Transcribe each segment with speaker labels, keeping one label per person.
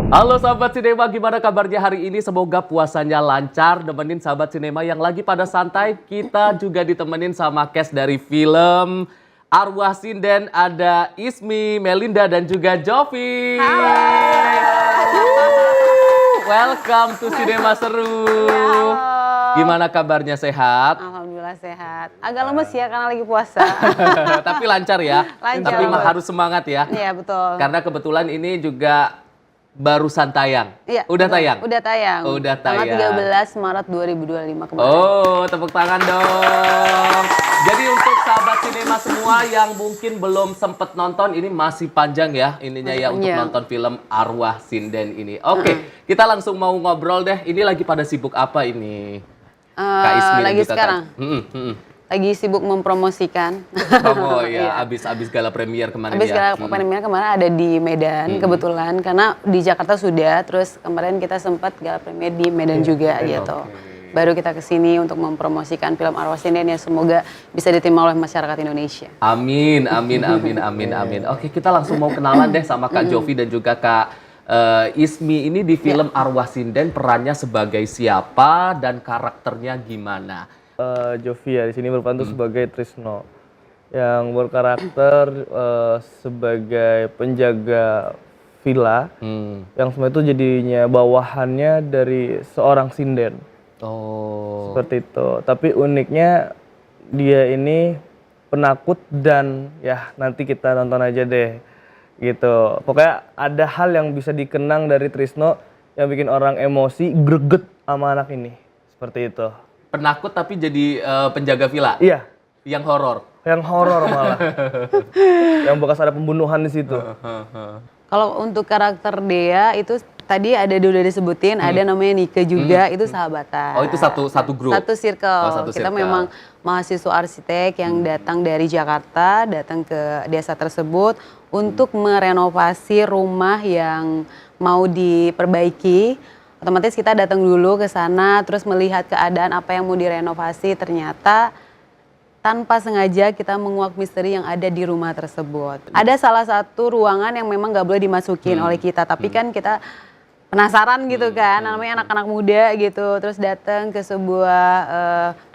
Speaker 1: Halo sahabat sinema, gimana kabarnya hari ini? Semoga puasanya lancar, nemenin sahabat sinema yang lagi pada santai. Kita juga ditemenin sama cast dari film Arwah Sinden, ada Ismi, Melinda, dan juga Jovi. Welcome to Sinema Seru. Gimana kabarnya, sehat?
Speaker 2: Alhamdulillah sehat. Agak lemes ya karena lagi puasa.
Speaker 1: Tapi lancar ya?
Speaker 2: Lancar.
Speaker 1: Tapi harus semangat ya?
Speaker 2: Iya betul.
Speaker 1: Karena kebetulan ini juga barusan tayang.
Speaker 2: Iya,
Speaker 1: Udah
Speaker 2: betul.
Speaker 1: tayang?
Speaker 2: Udah tayang.
Speaker 1: Udah tayang.
Speaker 2: Tanggal 13 Maret 2025 kemarin.
Speaker 1: Oh, tepuk tangan dong. Jadi untuk sahabat sinema semua yang mungkin belum sempet nonton, ini masih panjang ya ininya ya untuk
Speaker 2: Iya.
Speaker 1: nonton film Arwah Sinden ini. Oke, kita langsung mau ngobrol deh. Ini lagi pada sibuk apa ini? Kak Ismi dan
Speaker 2: Lagi
Speaker 1: juga Kak-
Speaker 2: sekarang. Lagi sibuk mempromosikan.
Speaker 1: Oh iya, abis gala premier kemarin
Speaker 2: Habis
Speaker 1: ya.
Speaker 2: kemarin kemarin ada di Medan kebetulan karena di Jakarta sudah, terus kemarin kita sempat gala premier di Medan juga gitu. Baru kita kesini untuk mempromosikan film Arwah Sinden yang semoga bisa diterima oleh masyarakat Indonesia.
Speaker 1: Amin, amin, amin, amin, amin. Oke, kita langsung mau kenalan deh sama Kak Jovi dan juga Kak Ismi. Ini di film Arwah Sinden perannya sebagai siapa dan karakternya gimana?
Speaker 3: Jovi ya di sini berperan tuh sebagai Trisno yang berkarakter sebagai penjaga villa yang semua itu jadinya bawahannya dari seorang sinden
Speaker 1: Oh,
Speaker 3: seperti itu. Tapi uniknya dia ini penakut dan ya nanti kita nonton aja deh gitu. Pokoknya ada hal yang bisa dikenang dari Trisno yang bikin orang emosi greget sama anak ini seperti itu.
Speaker 1: penakut tapi jadi penjaga villa
Speaker 3: Iya.
Speaker 1: yang horor.
Speaker 3: Yang horor malah. Yang bekas ada pembunuhan di situ.
Speaker 2: Kalau untuk karakter Dea itu tadi udah disebutin, ada namanya Nike juga, itu sahabatan.
Speaker 1: Oh, itu satu grup?
Speaker 2: Satu circle.
Speaker 1: Oh, satu
Speaker 2: Kita
Speaker 1: circle.
Speaker 2: memang mahasiswa arsitek yang datang dari Jakarta, datang ke desa tersebut untuk merenovasi rumah yang mau diperbaiki. Otomatis kita datang dulu ke sana, terus melihat keadaan apa yang mau direnovasi. Ternyata tanpa sengaja kita menguak misteri yang ada di rumah tersebut. Ada salah satu ruangan yang memang gak boleh dimasukin oleh kita, tapi kan kita penasaran gitu kan, namanya anak-anak muda gitu, terus datang ke sebuah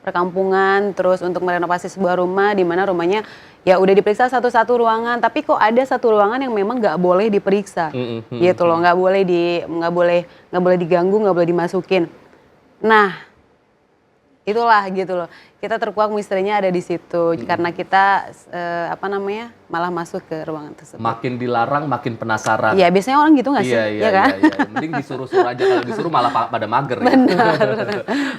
Speaker 2: perkampungan, terus untuk merenovasi sebuah rumah, di mana rumahnya ya udah diperiksa satu-satu ruangan, tapi kok ada satu ruangan yang memang nggak boleh diperiksa, gitu loh, nggak boleh diganggu, nggak boleh dimasukin. Nah, itulah gitu loh. Kita terkuak misterinya ada di situ karena kita malah masuk ke ruangan tersebut.
Speaker 1: Makin dilarang makin penasaran.
Speaker 2: Iya, biasanya orang gitu nggak sih?
Speaker 1: Iya,
Speaker 2: kan?
Speaker 1: iya. Mending disuruh-suruh aja, kalau disuruh malah pada mager ya.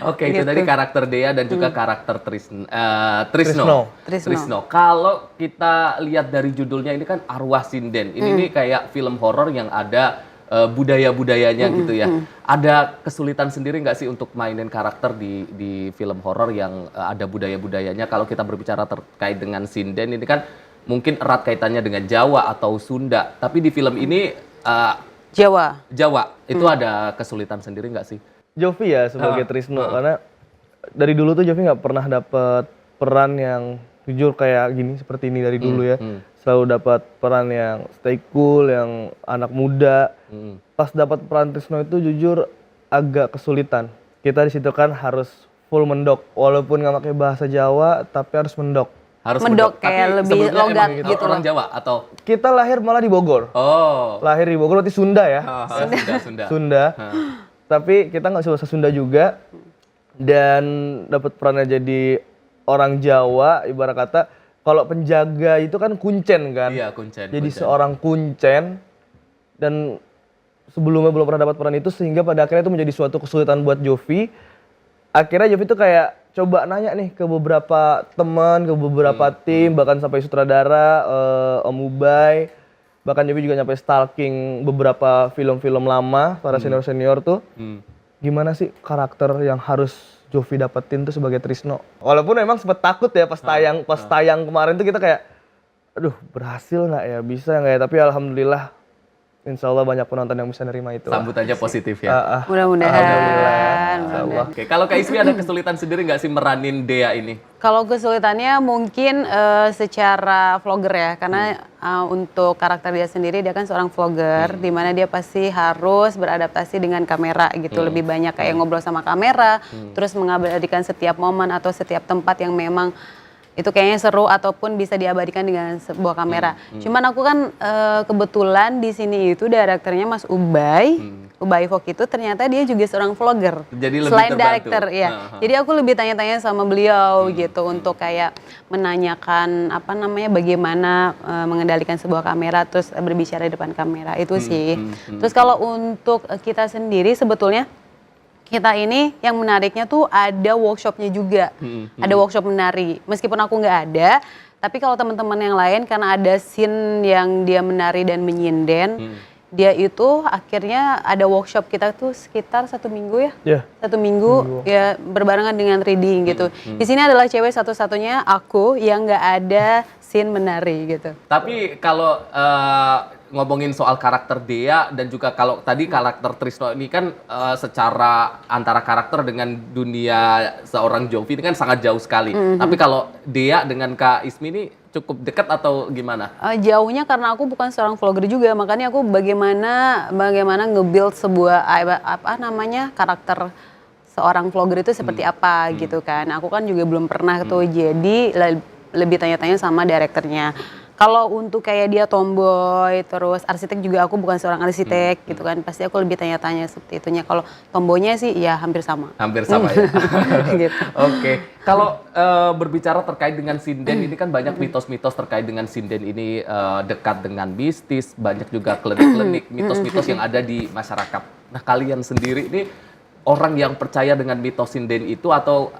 Speaker 1: Oke, itu
Speaker 2: Gitu.
Speaker 1: tadi karakter Dea dan juga karakter Trisno.
Speaker 2: Trisno.
Speaker 1: Kalau kita lihat dari judulnya ini kan Arwah Sinden. Ini kayak film horor yang ada budaya-budayanya gitu ya. Ada kesulitan sendiri nggak sih untuk mainin karakter di film horor yang ada budaya-budayanya? Kalau kita berbicara terkait dengan Sinden ini kan mungkin erat kaitannya dengan Jawa atau Sunda. Tapi di film ini
Speaker 2: Jawa.
Speaker 1: itu ada kesulitan sendiri nggak sih?
Speaker 3: Jovi ya sebagai Trisno karena dari dulu tuh Jovi nggak pernah dapet peran yang jujur kayak gini seperti ini dari dulu ya. Selalu dapat peran yang stay cool, yang anak muda. Pas dapat peran Trisno itu jujur agak kesulitan. Kita di situ kan harus full mendok, walaupun nggak pakai bahasa Jawa tapi harus mendok.
Speaker 1: Harus
Speaker 2: Mendok kayak
Speaker 1: Tapi
Speaker 2: lebih
Speaker 1: sebelumnya
Speaker 2: logat
Speaker 1: emang
Speaker 2: gitu
Speaker 1: orang
Speaker 2: loh.
Speaker 1: Jawa atau
Speaker 3: Kita lahir malah di Bogor.
Speaker 1: oh
Speaker 3: Lahir di Bogor berarti Sunda ya.
Speaker 1: Sunda.
Speaker 3: Sunda. Tapi kita nggak bahasa Sunda juga dan dapat perannya jadi orang Jawa, ibarat kata kalau penjaga itu kan kuncen kan.
Speaker 1: Iya, kuncen.
Speaker 3: Jadi seorang kuncen dan sebelumnya belum pernah dapat peran itu sehingga pada akhirnya itu menjadi suatu kesulitan buat Jovi. Akhirnya Jovi tuh kayak coba nanya nih ke beberapa teman, ke beberapa tim, bahkan sampai sutradara, Om Ubay. Bahkan Jovi juga nyampe stalking beberapa film-film lama, para senior-senior tuh. Gimana sih karakter yang harus Jovi dapetin tuh sebagai Trisno? Walaupun memang sempat takut ya pas tayang kemarin tuh kita kayak, aduh berhasil nggak ya, bisa nggak ya? Tapi alhamdulillah, insya Allah banyak penonton yang bisa nerima itu.
Speaker 1: Sambut aja positif ya.
Speaker 2: Mudah-mudahan.
Speaker 1: Oke, kalau Kak Ismi ada kesulitan sendiri nggak sih meranin Dea ini?
Speaker 2: Kalau kesulitannya mungkin secara vlogger ya, karena untuk karakter dia sendiri dia kan seorang vlogger, di mana dia pasti harus beradaptasi dengan kamera gitu, lebih banyak kayak ngobrol sama kamera, terus mengabadikan setiap momen atau setiap tempat yang memang itu kayaknya seru ataupun bisa diabadikan dengan sebuah kamera. Cuman aku kan kebetulan di sini itu direkturnya Mas Ubay. Ubay Fok itu ternyata dia juga seorang vlogger.
Speaker 1: Jadi lebih
Speaker 2: selain
Speaker 1: terbantu.
Speaker 2: director ya. Jadi aku lebih tanya-tanya sama beliau gitu untuk kayak menanyakan apa namanya bagaimana mengendalikan sebuah kamera terus berbicara di depan kamera itu sih. Terus kalau untuk kita sendiri sebetulnya kita ini yang menariknya tuh ada workshopnya juga, ada workshop menari. Meskipun aku nggak ada, tapi kalau teman-teman yang lain karena ada scene yang dia menari dan menyinden, dia itu akhirnya ada workshop kita tuh sekitar 1 minggu ya,
Speaker 3: Iya.
Speaker 2: 1 minggu ya berbarengan dengan reading gitu. Di sini adalah cewek satu-satunya aku yang nggak ada scene menari gitu.
Speaker 1: Tapi kalau ngomongin soal karakter Dea dan juga kalau tadi karakter Trisno ini kan secara antara karakter dengan dunia seorang Jovi ini kan sangat jauh sekali. Tapi kalau Dea dengan Kak Ismi ini cukup dekat atau gimana?
Speaker 2: Jauhnya karena aku bukan seorang vlogger juga, makanya aku bagaimana nge-build sebuah apa namanya karakter seorang vlogger itu seperti apa gitu kan. Aku kan juga belum pernah tuh, jadi lebih tanya-tanya sama direkturnya. Kalau untuk kayak dia tomboy, terus arsitek juga aku bukan seorang arsitek gitu kan. Pasti aku lebih tanya-tanya seperti itunya. Kalau tomboynya sih ya hampir sama.
Speaker 1: Hampir sama ya.
Speaker 2: Gitu.
Speaker 1: Oke. Kalau berbicara terkait dengan sinden ini kan banyak mitos-mitos terkait dengan sinden ini dekat dengan mistis, banyak juga klinik-klinik, mitos-mitos yang ada di masyarakat. Nah, kalian sendiri ini orang yang percaya dengan mitos sinden itu atau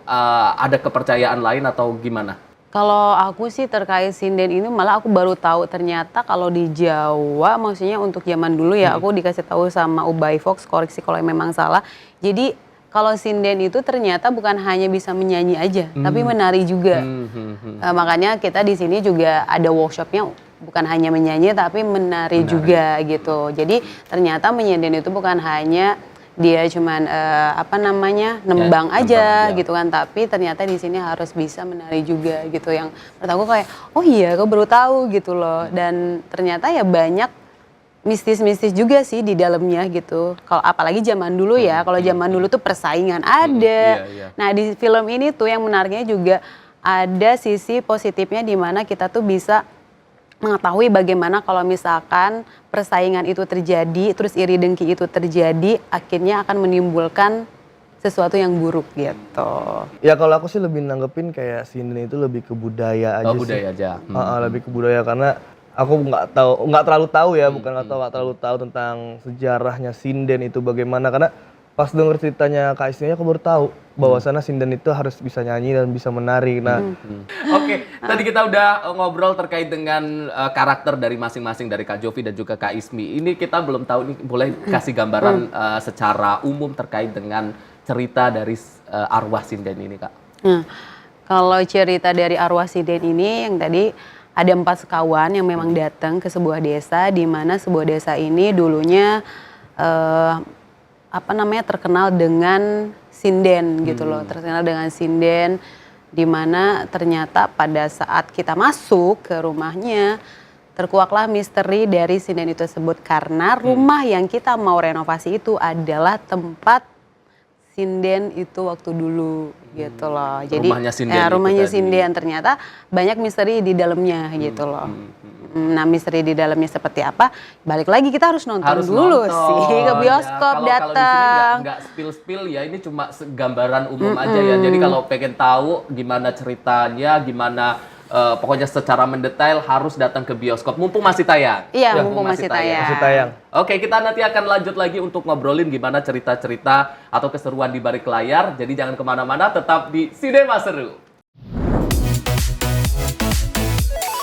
Speaker 1: ada kepercayaan lain atau gimana?
Speaker 2: Kalau aku sih terkait sinden ini malah aku baru tahu ternyata kalau di Jawa, maksudnya untuk zaman dulu ya aku dikasih tahu sama Ubay Fox, koreksi kalau memang salah. Jadi kalau sinden itu ternyata bukan hanya bisa menyanyi aja, tapi menari juga. Makanya kita di sini juga ada workshopnya, bukan hanya menyanyi tapi menari juga gitu. Jadi ternyata menyinden itu bukan hanya dia cuman apa namanya nembang aja gitu kan, tapi ternyata di sini harus bisa menari juga gitu. Yang menurut aku kayak oh iya aku baru tahu gitu loh, dan ternyata ya banyak mistis-mistis juga sih di dalamnya gitu. Kalau apalagi zaman dulu ya, kalau zaman dulu tuh persaingan ada. Nah di film ini tuh yang menariknya juga ada sisi positifnya di mana kita tuh bisa mengetahui bagaimana kalau misalkan persaingan itu terjadi, terus iri dengki itu terjadi, akhirnya akan menimbulkan sesuatu yang buruk gitu.
Speaker 3: Ya kalau aku sih lebih nanggepin kayak sinden itu lebih ke budaya aja sih.
Speaker 1: Budaya aja.
Speaker 3: Lebih ke budaya karena aku nggak terlalu tahu ya, nggak terlalu tahu tentang sejarahnya sinden itu bagaimana, karena pas denger ceritanya Kak Ismi aku baru tahu bahwasanya sinden itu harus bisa nyanyi dan bisa menari. Nah,
Speaker 1: Oke, tadi kita udah ngobrol terkait dengan karakter dari masing-masing dari Kak Jovi dan juga Kak Ismi. Ini kita belum tahu nih, boleh kasih gambaran secara umum terkait dengan cerita dari arwah sinden ini, Kak?
Speaker 2: Nah, kalau cerita dari arwah sinden ini yang tadi ada 4 sekawan yang memang datang ke sebuah desa, di mana sebuah desa ini dulunya terkenal dengan sinden gitu loh, terkenal dengan sinden, di mana ternyata pada saat kita masuk ke rumahnya terkuaklah misteri dari sinden itu tersebut, karena rumah yang kita mau renovasi itu adalah tempat sinden itu waktu dulu gitu loh. Jadi rumahnya sinden ternyata banyak misteri di dalamnya gitu loh. Nah misteri di dalamnya seperti apa? Balik lagi kita harus nonton dulu sih ke bioskop
Speaker 1: ya,
Speaker 2: datang.
Speaker 1: Kalau di sini nggak spill ya, ini cuma gambaran umum aja ya. Jadi kalau pengen tahu gimana ceritanya, gimana pokoknya secara mendetail harus datang ke bioskop. Mumpung masih tayang.
Speaker 2: Iya, mumpung masih tayang.
Speaker 1: Oke, kita nanti akan lanjut lagi untuk ngobrolin gimana cerita-cerita atau keseruan di balik layar. Jadi jangan kemana-mana, tetap di Sinema Seru.